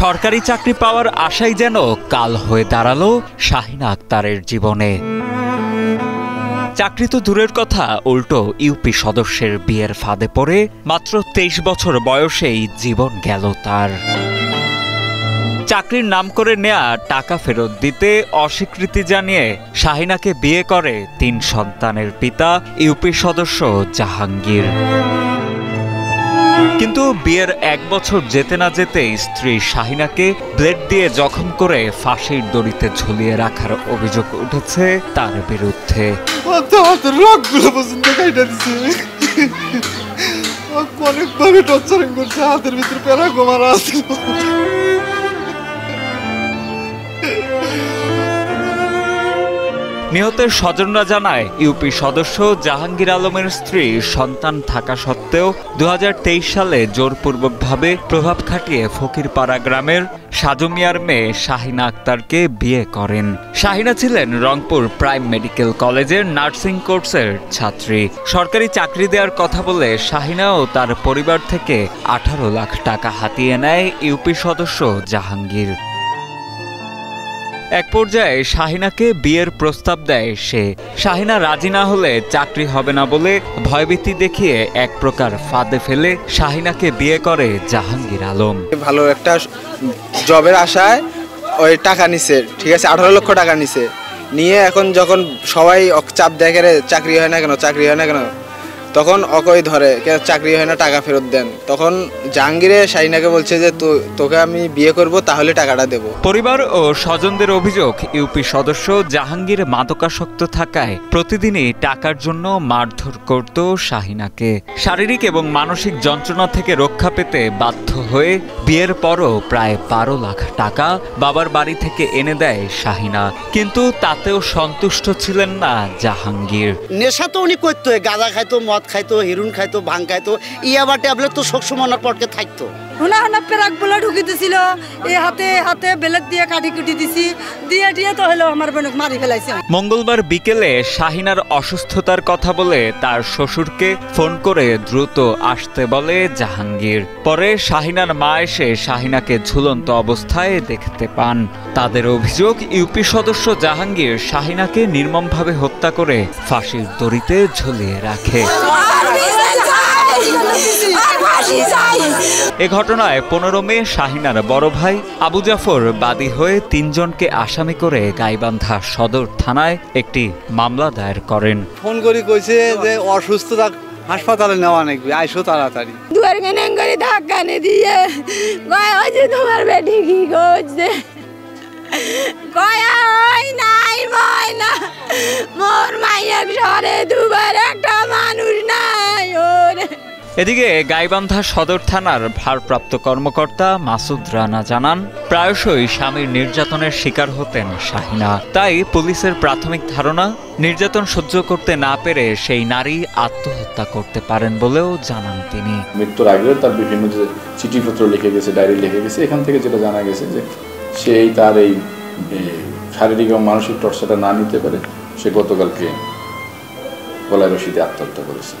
সরকারি চাকরি পাওয়ার আশাই যেন কাল হয়ে দাঁড়ালো শাহিনা আক্তারের জীবনে। চাকরি তো দূরের কথা, উল্টো ইউপি সদস্যের বিয়ের ফাঁদে পড়ে মাত্র 23 বছর বয়সেই জীবন গেল তার। চাকরির নাম করে নেয়া টাকা ফেরত দিতে অস্বীকৃতি জানিয়ে শাহিনাকে বিয়ে করে 3 সন্তানের পিতা ইউপি সদস্য জাহাঙ্গীর। কিন্তু বিয়ের 1 বছর যেতে না যেতে স্ত্রী শাহিনাকে ব্লেড দিয়ে জখম করে ফাঁসির দড়িতে ঝুলিয়ে রাখার অভিযোগ উঠেছে তার বিরুদ্ধে। অনেকভাবে টর্চারিং করছে, হাতের ভিতরে প্যারা গোমারা আছে। নিহতের স্বজনরা জানায়, ইউপি সদস্য জাহাঙ্গীর আলমের স্ত্রী সন্তান থাকা সত্ত্বেও 2023 সালে জোরপূর্বকভাবে প্রভাব খাটিয়ে ফকিরপাড়া গ্রামের সাজু মিয়ার মেয়ে শাহিনা আক্তারকে বিয়ে করেন। শাহিনা ছিলেন রংপুর প্রাইম মেডিকেল কলেজের নার্সিং কোর্সের ছাত্রী। সরকারি চাকরি দেওয়ার কথা বলে শাহিনা ও তার পরিবার থেকে 18 লাখ টাকা হাতিয়ে নেয় ইউপি সদস্য জাহাঙ্গীর। এক পর্যায়ে শাহিনাকে বিয়ের প্রস্তাব দেয় সে। শাহিনা রাজি না হলে চাকরি হবে না বলে ভয়ভীতি দেখিয়ে এক প্রকার ফাঁদে ফেলে শাহিনাকে বিয়ে করে জাহাঙ্গীর আলম। ভালো একটা জবের আশায় ওই টাকা নিছে, ঠিক আছে, 18 লক্ষ টাকা নিছে। নিয়ে এখন যখন সবাই চাপ দেখে চাকরি হয় না কেন, চাকরি হয় না কেন, তখন অকই ধরে চাকরি হয় না, টাকা ফেরত দেন। তখন জাহাঙ্গীরে শাহিনাকে বলছে যে তোকে আমি বিয়ে করব, তাহলে টাকাটা দেব। পরিবার ও স্বজনদের অভিযোগ, ইউপি সদস্য জাহাঙ্গীর মাদকাসক্ত থাকায় প্রতিদিনই টাকার জন্য মারধর করত শাহিনাকে। শারীরিক এবং মানসিক যন্ত্রণা থেকে রক্ষা পেতে বাধ্য হয়ে বিয়ের পরও প্রায় 12 লাখ টাকা বাবার বাড়ি থেকে এনে দেয় শাহিনা। কিন্তু তাতেও সন্তুষ্ট ছিলেন না জাহাঙ্গীর। নেশা তো উনি করতো, গাঁজা খাইতো, মদ খাইতো, হেরোইন খাইতো, ভাং খাইতো, ইয়াবা ট্যাবলেট তো সবসময় পটকে থাকতো। হুনা পেরাক বলে ঢুকি দিছিল, এই হাতে হাতে বেলেট দিয়ে কাটি কুটি দিছি, দিয়ে তো হলো আমার বোনকে মারি ফেলাইছে। মঙ্গলবার বিকেলে শাহিনার অসুস্থতার কথা বলে তার শ্বশুরকে ফোন করে দ্রুত আসতে বলে জাহাঙ্গীর। পরে শাহিনার মা এসে শাহিনাকে ঝুলন্ত অবস্থায় দেখতে পান। তাদের অভিযোগ, ইউপি সদস্য জাহাঙ্গীর শাহিনাকে নির্মমভাবে হত্যা করে ফাঁসির দড়িতে ঝুলিয়ে রাখে। এ ঘটনায় 15 মে শাহিনার বড় ভাই আবু জাফর বাদী হয়ে 3 জনকে আসামি করে গাইবান্ধা সদর থানায় একটি মামলা দায়ের করেন। ফোন করে কইছে যে অসুস্থতা হাসপাতালে নেওয়া নাকি, আইসো তাড়াতাড়ি। দুয়ার গানে করে ধাক্কা দিয়ে কয় ওই যে তোমার বেটি কি করছে, কয় ওই নাই মই না মোর মাইয়াক সরে দুবার একটা মানুষ নাই ওরে। এদিকে গাইবান্ধা সদর থানার ভারপ্রাপ্ত কর্মকর্তা মাসুদ রানা জানান, প্রায়শই স্বামীর নির্যাতনের শিকার হতেন শাহিনা। তাই পুলিশের প্রাথমিক ধারণা, নির্যাতন সহ্য করতে না পেরে সেই নারী আত্মহত্যা করতে পারেন বলেও জানান তিনি। মৃত্যুর আগেও তার বিভিন্ন যে চিঠিপত্র লিখে গেছে, ডায়েরি লিখে গেছে, এখান থেকে যেটা জানা গেছে যে সেই তার এই শারীরিক এবং মানসিক টর্চারটা না নিতে পারে সে গতকালকে গলায় রশি দিয়ে আত্মহত্যা করেছে।